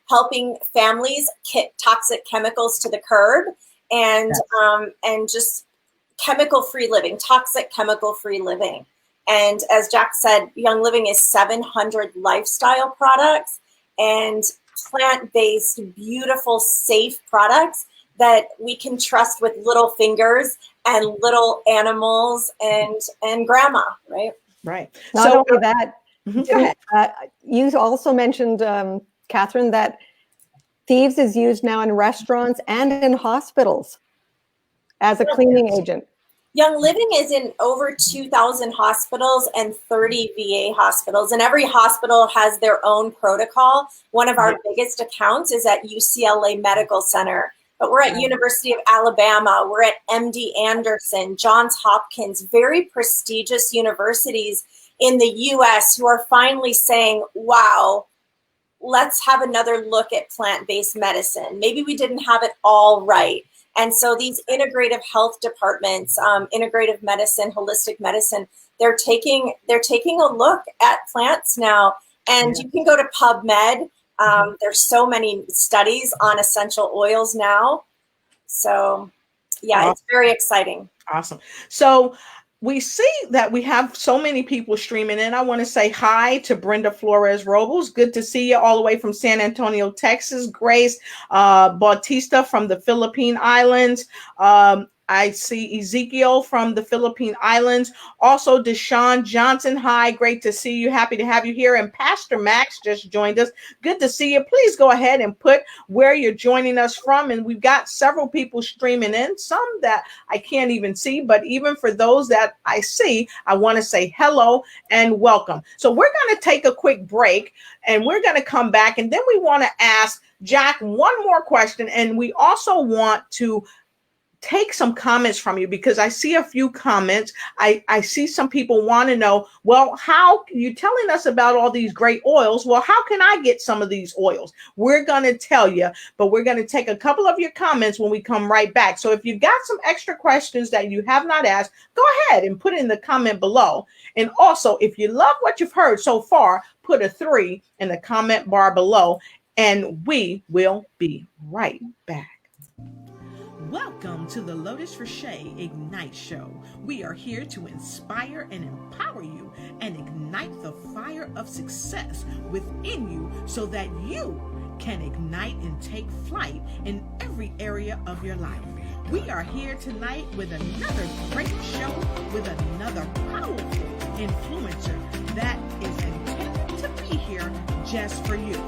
helping families kick toxic chemicals to the curb, and just chemical-free living, toxic chemical-free living. And as Jack said, Young Living is 700 lifestyle products and plant-based, beautiful, safe products that we can trust with little fingers and little animals and grandma, right? Right. Not only that, go ahead. You also mentioned, Catherine, that thieves is used now in restaurants and in hospitals as a cleaning agent. Young Living is in over 2,000 hospitals and 30 VA hospitals, and every hospital has their own protocol. One of our biggest accounts is at UCLA Medical Center, but we're at University of Alabama, we're at MD Anderson, Johns Hopkins, very prestigious universities in the US who are finally saying, wow, let's have another look at plant-based medicine. Maybe we didn't have it all right. And so these integrative health departments, integrative medicine, holistic medicine, they're taking a look at plants now. And you can go to PubMed. There's so many studies on essential oils now. So yeah, it's very exciting. Awesome. So we see that we have so many people streaming in. I want to say hi to Brenda Flores Robles. Good to see you all the way from San Antonio, Texas. Grace Bautista from the Philippine Islands. I see Ezekiel from the Philippine Islands. Also, Deshaun Johnson. Hi, great to see you. Happy to have you here. And Pastor Max just joined us. Good to see you. Please go ahead and put where you're joining us from. And we've got several people streaming in, some that I can't even see. But even for those that I see, I want to say hello and welcome. So we're going to take a quick break, and we're going to come back. And then we want to ask Jack one more question. And we also want to take some comments from you, because I see a few comments. I see some people want to know, well, how you telling us about all these great oils? Well, how can I get some of these oils? We're going to tell you, but we're going to take a couple of your comments when we come right back. So if you've got some extra questions that you have not asked, go ahead and put it in the comment below. And also, if you love what you've heard so far, put a 3 in the comment bar below, and we will be right back. Welcome to the Lotus Rocher Ignite Show. We are here to inspire and empower you and ignite the fire of success within you so that you can ignite and take flight in every area of your life. We are here tonight with another great show with another powerful influencer that is intended to be here just for you.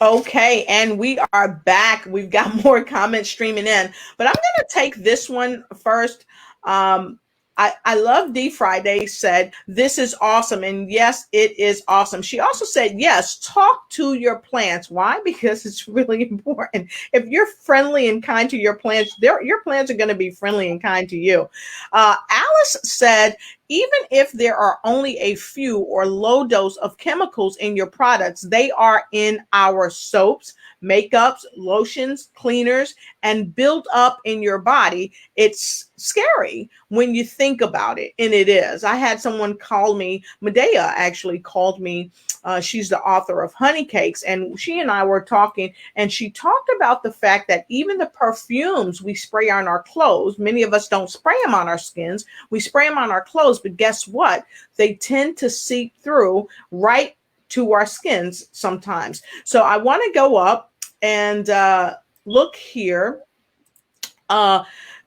Okay, and we are back. We've got more comments streaming in, but I'm going to take this one first. I love D Friday said, this is awesome. And yes, it is awesome. She also said, yes, talk to your plants. Why? Because it's really important. If you're friendly and kind to your plants, your plants are going to be friendly and kind to you. Alice said, even if there are only a few or low dose of chemicals in your products, they are in our soaps, makeups, lotions, cleaners, and build up in your body. It's scary when you think about it, and it is. I had someone call me, Medea actually called me. She's the author of Honey Cakes, and she and I were talking, and she talked about the fact that even the perfumes we spray on our clothes, many of us don't spray them on our skins, we spray them on our clothes, but guess what? They tend to seep through right to our skins sometimes. So I want to go up and look here.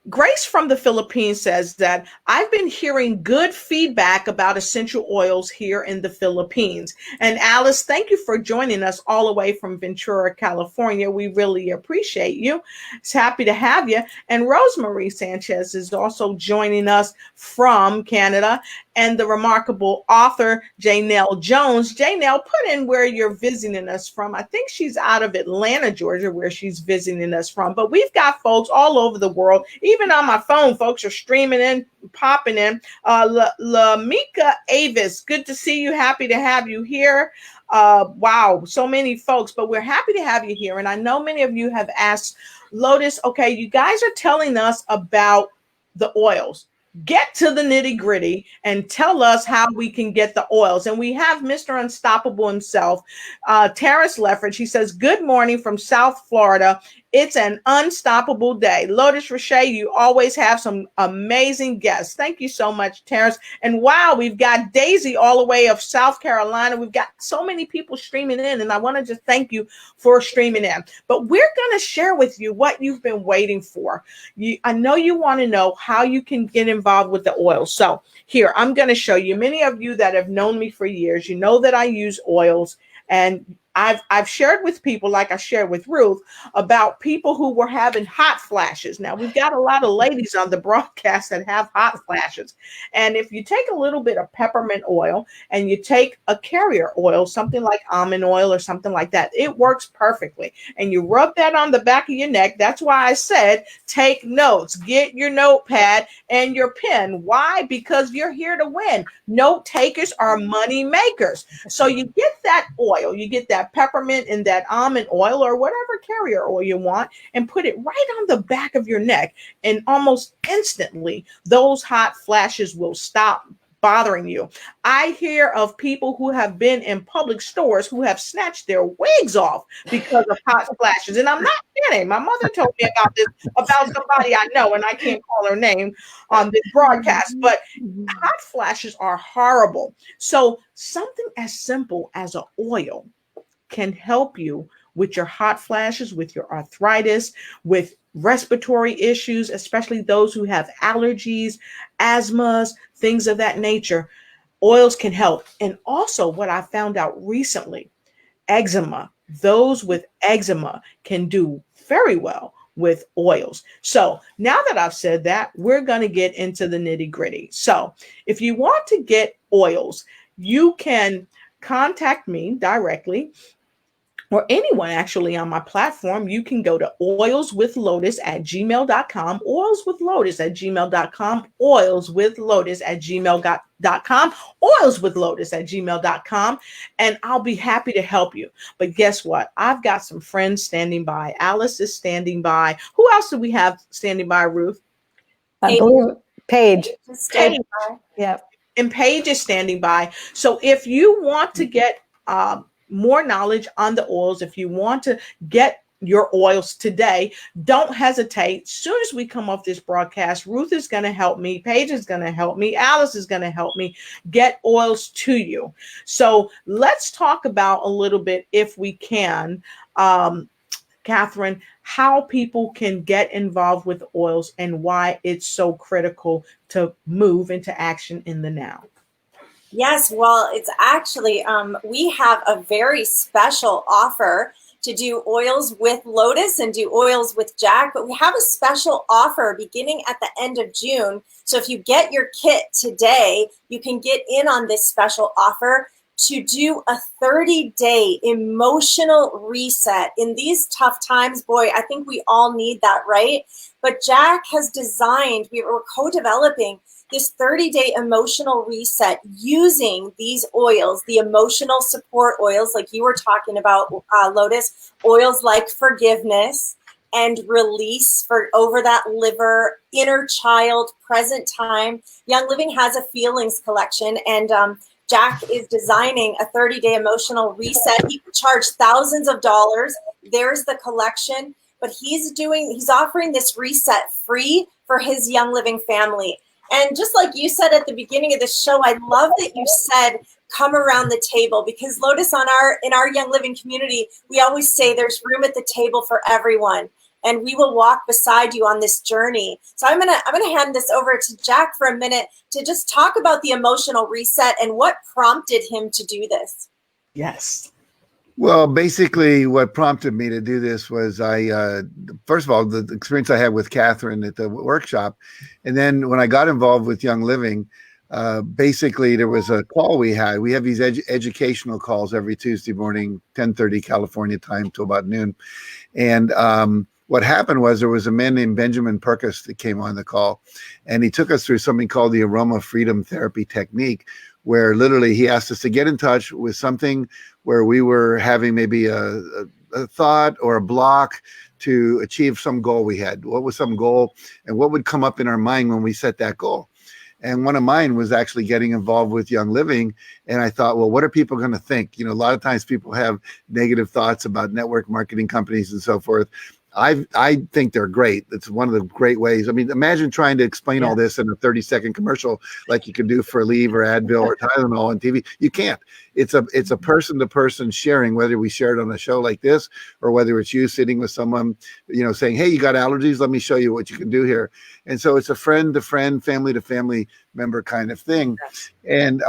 Grace from the Philippines says that I've been hearing good feedback about essential oils here in the Philippines. And Alice, thank you for joining us all the way from Ventura, California. We really appreciate you. It's happy to have you. And Rosemary Sanchez is also joining us from Canada. And the remarkable author, Janelle Jones. Janelle, put in where you're visiting us from. I think she's out of Atlanta, Georgia, where she's visiting us from. But we've got folks all over the world. Even on my phone, folks are streaming in, popping in. Lamika Avis, good to see you. Happy to have you here. Wow, so many folks, but we're happy to have you here. And I know many of you have asked, Lotus, okay, you guys are telling us about the oils. Get to the nitty gritty and tell us how we can get the oils. And we have Mr. Unstoppable himself, Terrence Leffridge. He says, good morning from South Florida. It's an unstoppable day. Lotus Roche, you always have some amazing guests. Thank you so much, Terrence. And wow, we've got Daisy all the way of South Carolina. We've got so many people streaming in, and I want to just thank you for streaming in. But we're going to share with you what you've been waiting for. I know you want to know how you can get involved with the oil. So here, I'm going to show you. Many of you that have known me for years, you know that I use oils, and I've shared with people, like I shared with Ruth, about people who were having hot flashes. Now, we've got a lot of ladies on the broadcast that have hot flashes. And if you take a little bit of peppermint oil and you take a carrier oil, something like almond oil or something like that, it works perfectly. And you rub that on the back of your neck. That's why I said, take notes, get your notepad and your pen. Why? Because you're here to win. Note takers are money makers. So you get that oil, you get that peppermint and that almond oil or whatever carrier oil you want, and put it right on the back of your neck. And almost instantly, those hot flashes will stop bothering you. I hear of people who have been in public stores who have snatched their wigs off because of hot flashes. And I'm not kidding. My mother told me about this, about somebody I know, and I can't call her name on this broadcast, but hot flashes are horrible. So something as simple as an oil can help you with your hot flashes, with your arthritis, with respiratory issues, especially those who have allergies, asthmas, things of that nature. Oils can help. And also what I found out recently, eczema. Those with eczema can do very well with oils. So now that I've said that, we're going to get into the nitty gritty. So if you want to get oils, you can contact me directly, or anyone actually on my platform. You can go to oilswithlotus@gmail.com, oilswithlotus@gmail.com, oilswithlotus@gmail.com, oilswithlotus@gmail.com, and I'll be happy to help you. But guess what? I've got some friends standing by. Alice is standing by. Who else do we have standing by, Ruth? I believe Paige. Paige. Yeah. And Paige is standing by. So if you want to get more knowledge on the oils, if you want to get your oils today, don't hesitate. As soon as we come off this broadcast, Ruth is going to help me. Paige is going to help me. Alice is going to help me get oils to you. So let's talk about a little bit, if we can, Catherine, how people can get involved with oils and why it's so critical to move into action in the now. Yes, well, it's actually, we have a very special offer to do oils with Lotus and do oils with Jack, but we have a special offer beginning at the end of June. So if you get your kit today, you can get in on this special offer to do a 30-day emotional reset. In these tough times, boy, I think we all need that, right? But Jack has designed, we're co-developing this 30-day emotional reset using these oils, the emotional support oils like you were talking about, Lotus, oils like forgiveness and release for over that liver, inner child, present time. Young Living has a feelings collection, and Jack is designing a 30-day emotional reset. He could charge thousands of dollars. There's the collection, but he's offering this reset free for his Young Living family. And just like you said at the beginning of the show, I love that you said, come around the table, because Lotus, in our Young Living community, we always say there's room at the table for everyone. and we will walk beside you on this journey. So I'm gonna hand this over to Jack for a minute to just talk about the emotional reset and what prompted him to do this. Yes. Well, basically, what prompted me to do this was first of all, the experience I had with Catherine at the workshop. And then when I got involved with Young Living, basically there was a call we had. We have these educational calls every Tuesday morning, 10:30 California time till about noon. And what happened was there was a man named Benjamin Perkis that came on the call, and he took us through something called the aroma freedom therapy technique, where literally he asked us to get in touch with something where we were having maybe a thought or a block to achieve some goal we had. What was some goal, and what would come up in our mind when we set that goal? And one of mine was actually getting involved with Young Living. And I thought, well, what are people going to think? You know, a lot of times people have negative thoughts about network marketing companies and so forth. I think they're great. It's one of the great ways. I mean, imagine trying to explain all this in a 30-second commercial like you could do for Aleve or Advil or Tylenol on TV. You can't. It's a person-to-person sharing, whether we share it on a show like this or whether it's you sitting with someone, you know, saying, hey, you got allergies? Let me show you what you can do here. And so it's a friend-to-friend, family-to-family member kind of thing. And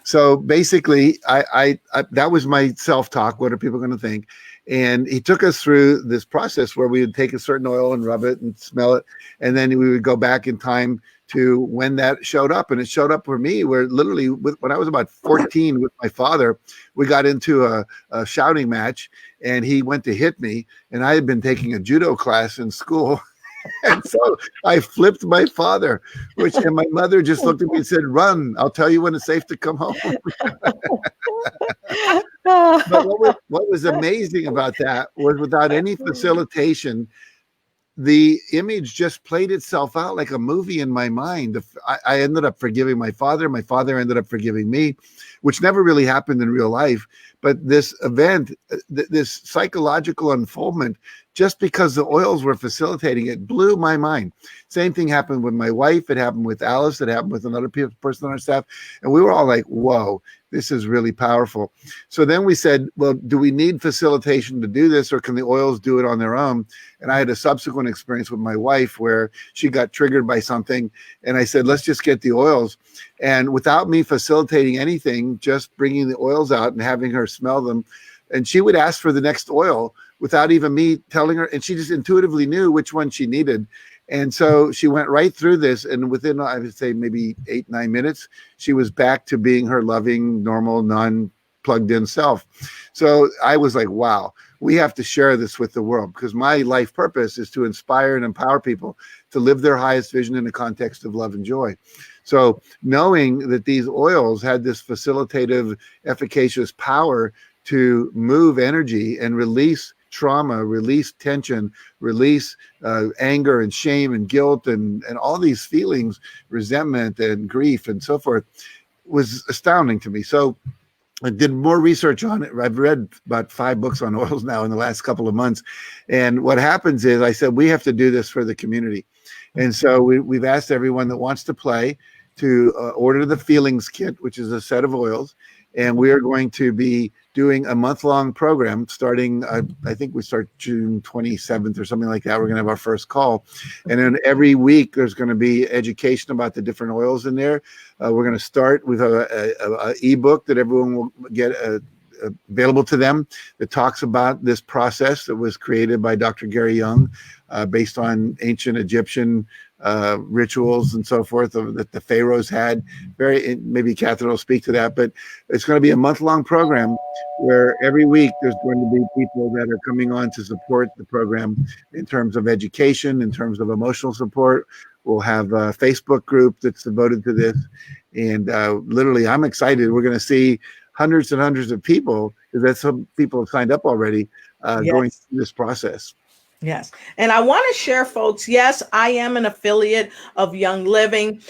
so basically, I that was my self-talk. What are people going to think? And he took us through this process where we would take a certain oil and rub it and smell it. And then we would go back in time to when that showed up. And it showed up for me where literally when I was about 14 with my father, we got into a shouting match and he went to hit me. And I had been taking a judo class in school. And so I flipped my father, and my mother just looked at me and said, run, I'll tell you when it's safe to come home. But what was amazing about that was without any facilitation, the image just played itself out like a movie in my mind. I ended up forgiving my father. My father ended up forgiving me, which never really happened in real life. But this event, this psychological unfoldment, just because the oils were facilitating it, blew my mind. Same thing happened with my wife. It happened with Alice. It happened with another person on our staff. And we were all like, whoa, this is really powerful. So then we said, well, do we need facilitation to do this, or can the oils do it on their own? And I had a subsequent experience with my wife where she got triggered by something. And I said, let's just get the oils. And without me facilitating anything, just bringing the oils out and having her smell them. And she would ask for the next oil without even me telling her. And she just intuitively knew which one she needed. And so she went right through this. And within, I would say, maybe 8-9 minutes, she was back to being her loving, normal, non-plugged in self. So I was like, wow, we have to share this with the world, because my life purpose is to inspire and empower people to live their highest vision in the context of love and joy. So knowing that these oils had this facilitative, efficacious power to move energy and release trauma, release tension, release anger and shame and guilt and all these feelings, resentment and grief and so forth, was astounding to me. So I did more research on it. I've read about 5 books on oils now in the last couple of months. And what happens is I said, we have to do this for the community. And so we've asked everyone that wants to play to order the Feelings Kit, which is a set of oils. And we are going to be doing a month-long program starting, I think we start June 27th or something like that. We're going to have our first call. And then every week there's going to be education about the different oils in there. We're going to start with a ebook that everyone will get available to them that talks about this process that was created by Dr. Gary Young based on ancient Egyptian rituals and so forth that the pharaohs had. Maybe Catherine will speak to that, but it's going to be a month-long program where every week there's going to be people that are coming on to support the program in terms of education, in terms of emotional support. We'll have a Facebook group that's devoted to this. And literally, I'm excited. We're going to see hundreds and hundreds of people, because that's some people have signed up already, going through this process. Yes. And I want to share, folks, yes, I am an affiliate of Young Living.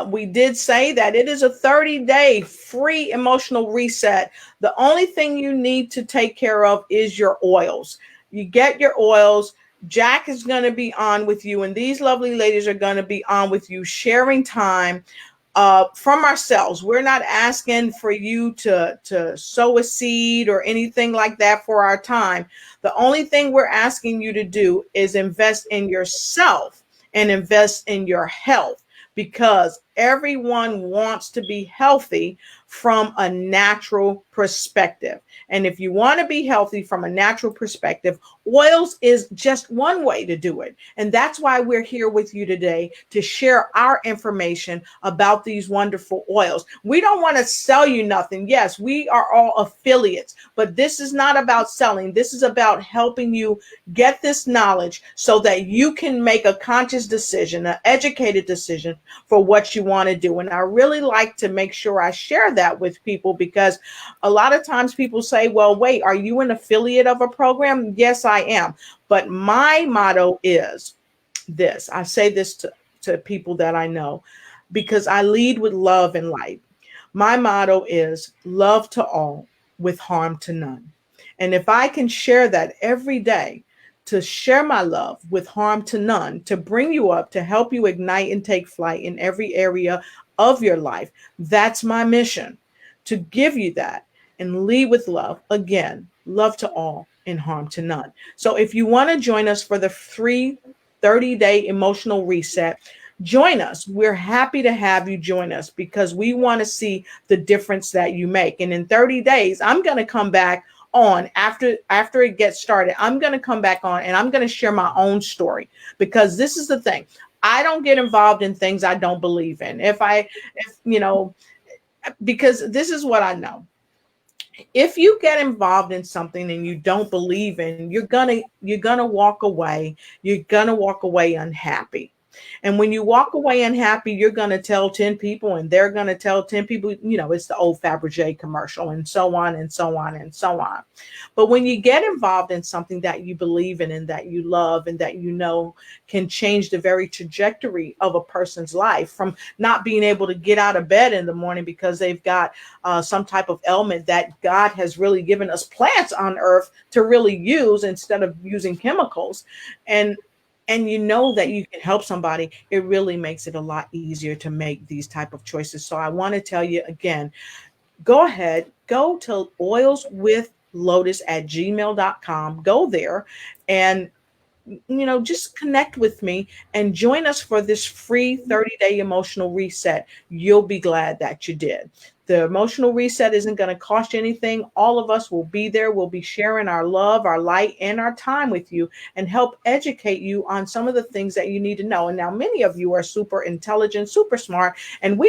We did say that it is a 30-day free emotional reset. The only thing you need to take care of is your oils. You get your oils. Jack is going to be on with you, and these lovely ladies are going to be on with you, sharing time from ourselves. We're not asking for you to sow a seed or anything like that for our time. The only thing we're asking you to do is invest in yourself and invest in your health, because everyone wants to be healthy from a natural perspective. And if you want to be healthy from a natural perspective, oils is just one way to do it. And that's why we're here with you today to share our information about these wonderful oils. We don't want to sell you nothing. Yes, we are all affiliates, but this is not about selling. This is about helping you get this knowledge so that you can make a conscious decision, an educated decision for what you want to do. And I really like to make sure I share that with people, because a lot of times people say, well, wait, are you an affiliate of a program? Yes, I am. But my motto is this. I say this to people that I know, because I lead with love and light. My motto is love to all with harm to none. And if I can share that every day, to share my love with harm to none, to bring you up, to help you ignite and take flight in every area of your life, that's my mission, to give you that and lead with love. Again, love to all and harm to none. So if you want to join us for the free 30-day emotional reset, join us. We're happy to have you join us, because we want to see the difference that you make. And in 30 days, I'm going to come back on after it gets started. I'm going to come back on and I'm going to share my own story, because this is the thing. I don't get involved in things I don't believe in. Because this is what I know. If you get involved in something and you don't believe in, you're gonna walk away. You're gonna walk away unhappy. And when you walk away unhappy, you're going to tell 10 people and they're going to tell 10 people, it's the old Fabergé commercial, and so on and so on and so on. But when you get involved in something that you believe in and that you love and that can change the very trajectory of a person's life, from not being able to get out of bed in the morning because they've got some type of ailment that God has really given us plants on earth to really use instead of using chemicals. And you know that you can help somebody, it really makes it a lot easier to make these type of choices. So I want to tell you again, go ahead, go to oilswithlotus@gmail.com. Go there and just connect with me and join us for this free 30-day emotional reset. You'll be glad that you did. The emotional reset isn't going to cost you anything. All of us will be there. We'll be sharing our love, our light, and our time with you, and help educate you on some of the things that you need to know. And now many of you are super intelligent, super smart, and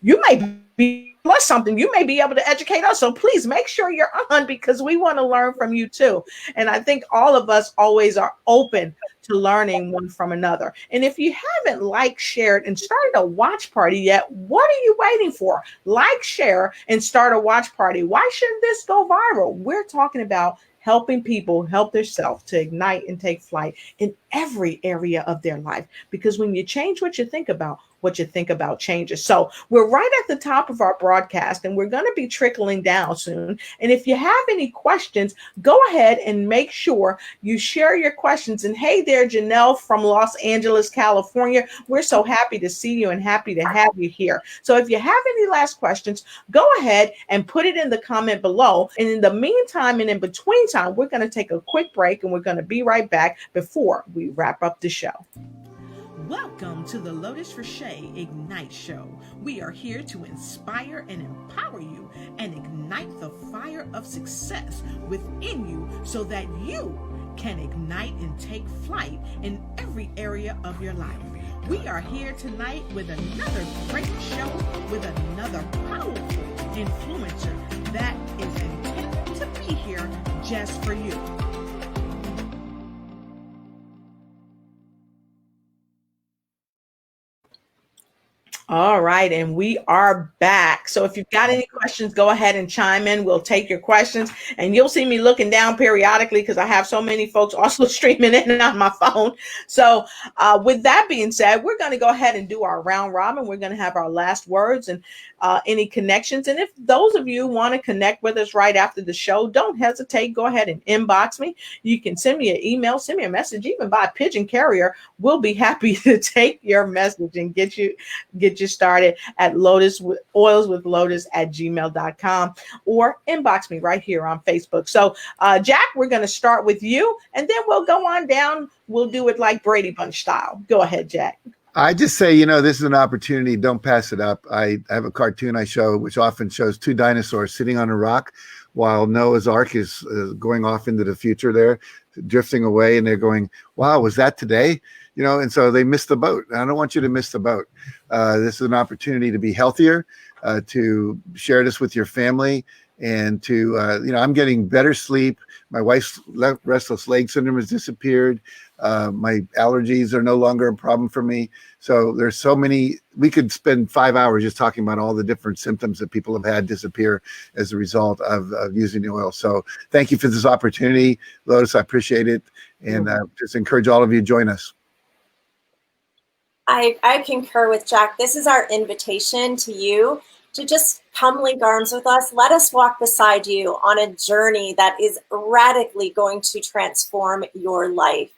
you may be plus something. You may be able to educate us. So please make sure you're on, because we want to learn from you too. And I think all of us always are open to learning one from another. And if you haven't liked, shared, and started a watch party yet, what are you waiting for? Like, share, and start a watch party. Why shouldn't this go viral? We're talking about helping people help themselves to ignite and take flight in every area of their life. Because when you change what you think about changes. So we're right at the top of our broadcast, and we're going to be trickling down soon. And if you have any questions, go ahead and make sure you share your questions. And hey there, Janelle from Los Angeles, California. We're so happy to see you and happy to have you here. So if you have any last questions, go ahead and put it in the comment below. And in the meantime and in between time, we're going to take a quick break, and we're going to be right back before we wrap up the show. Welcome to the Lotus Roché Ignite Show. We are here to inspire and empower you and ignite the fire of success within you so that you can ignite and take flight in every area of your life. We are here tonight with another great show with another powerful influencer that is intended to be here just for you. All right, and we are back. So if you've got any questions, go ahead and chime in. We'll take your questions, and you'll see me looking down periodically because I have so many folks also streaming in on my phone. So with that being said, we're going to go ahead and do our round robin. We're going to have our last words and any connections. And if those of you want to connect with us right after the show, don't hesitate. Go ahead and inbox me. You can send me an email, send me a message, even by pigeon carrier. We'll be happy to take your message and get get you started at oilswithlotus@gmail.com, or inbox me right here on Facebook. So, Jack, we're going to start with you, and then we'll go on down. We'll do it like Brady Bunch style. Go ahead, Jack. I just say, this is an opportunity. Don't pass it up. I have a cartoon I show, which often shows two dinosaurs sitting on a rock while Noah's Ark is going off into the future there, drifting away. And they're going, wow, was that today? And so they missed the boat. I don't want you to miss the boat. This is an opportunity to be healthier, to share this with your family, and to, I'm getting better sleep. My wife's restless leg syndrome has disappeared. My allergies are no longer a problem for me. So there's so many, we could spend 5 hours just talking about all the different symptoms that people have had disappear as a result of using the oil. So thank you for this opportunity, Lotus. I appreciate it. And just encourage all of you to join us. I concur with Jack. This is our invitation to you to just come link arms with us. Let us walk beside you on a journey that is radically going to transform your life.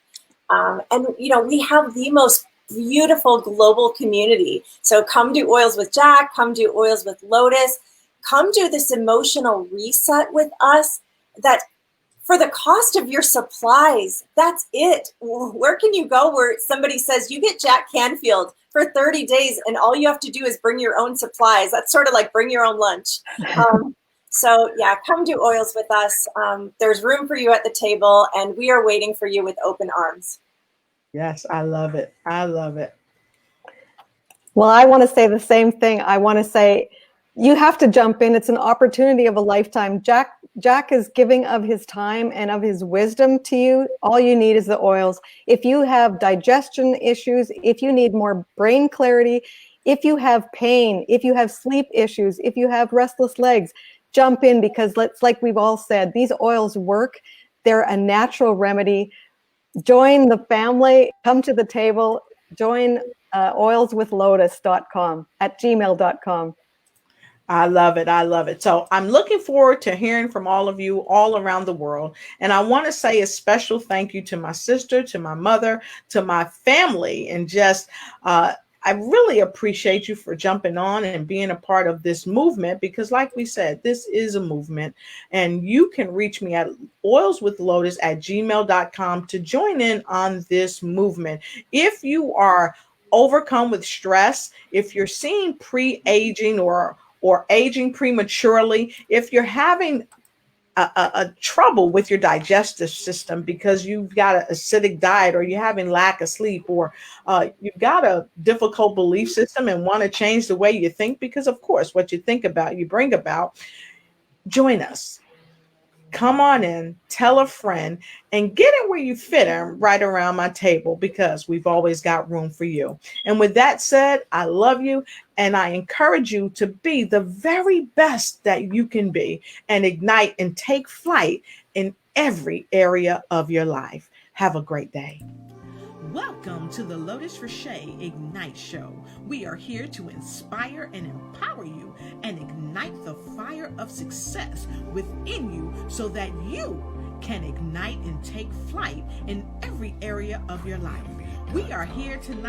And we have the most beautiful global community. So come do Oils with Jack, come do Oils with Lotus, come do this emotional reset with us that for the cost of your supplies, that's it. Where can you go where somebody says you get Jack Canfield for 30 days and all you have to do is bring your own supplies? That's sort of like bring your own lunch. So yeah, come do Oils with us. There's room for you at the table, and we are waiting for you with open arms. Yes, I love it. I love it. Well, I want to say the same thing. I want to say you have to jump in. It's an opportunity of a lifetime. Jack is giving of his time and of his wisdom to you. All you need is the oils. If you have digestion issues, if you need more brain clarity, if you have pain, if you have sleep issues, if you have restless legs, jump in, because like we've all said, these oils work. They're a natural remedy. Join the family, come to the table, join oilswithlotus.com @gmail.com. I love it. I love it. So I'm looking forward to hearing from all of you all around the world. And I want to say a special thank you to my sister, to my mother, to my family, and just, I really appreciate you for jumping on and being a part of this movement, because like we said, this is a movement, and you can reach me at oilswithlotus@gmail.com to join in on this movement. If you are overcome with stress, if you're seeing pre-aging or aging prematurely, if you're having a trouble with your digestive system because you've got an acidic diet, or you're having lack of sleep, or you've got a difficult belief system and want to change the way you think, because of course what you think about you bring about, join us. Come on in, tell a friend, and get in where you fit in, right around my table, because we've always got room for you. And with that said, I love you, and I encourage you to be the very best that you can be, and ignite and take flight in every area of your life. Have a great day. Welcome to the Lotus Roche Ignite Show. We are here to inspire and empower you and ignite the fire of success within you so that you can ignite and take flight in every area of your life. We are here tonight